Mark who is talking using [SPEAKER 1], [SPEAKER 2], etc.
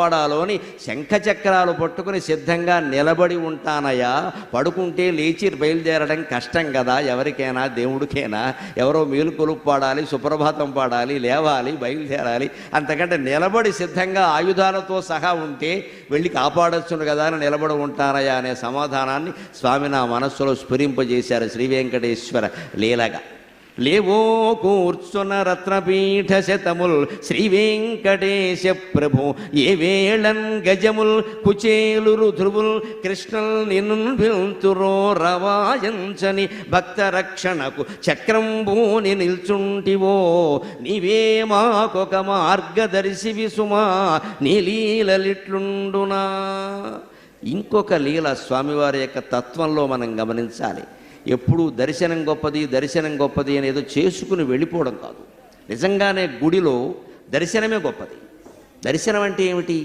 [SPEAKER 1] వాడాలోని శంఖచక్రాలు పట్టుకుని సిద్ధంగా నిలబడి ఉంటానయ్యా. పడుకుంటే లేచి బయలుదేరడం కష్టం కదా, ఎవరికైనా దేవుడికైనా. ఎవరో మేలుకొలుపు పాడాలి, సుప్రభాతం పాడాలి, లేవాలి, బయలుదేరాలి. అంతకంటే నిలబడి సిద్ధంగా ఆయుధాలతో సహా ఉంటే వెళ్ళి కాపాడొచ్చును కదా అని నిలబడి ఉంటానయ్యా అనే సమాధానాన్ని స్వామి నా మనస్సులో స్ఫురింపజేశారు శ్రీ వెంకటేశ్వర లీలగా. లేవో కూర్చున్న రత్నపీఠ శతముల్ శ్రీ వెంకటేశ ప్రభు ఏ వేళన్ గజముల్ కుచేలు రుధువుల్ కృష్ణల్ నిన్నురో రవాయంచని భక్త రక్షణకు చక్రంబూని నిల్చుంటివో నీవే మాకొక మార్గదర్శి విసుమా నీ లీలలిట్లుండునా. ఇంకొక లీల స్వామివారి యొక్క తత్వంలో మనం గమనించాలి. ఎప్పుడు దర్శనం గొప్పది అని ఏదో చేసుకుని వెళ్ళిపోవడం కాదు. నిజంగానే గుడిలో దర్శనమే గొప్పది. దర్శనం అంటే ఏమిటి?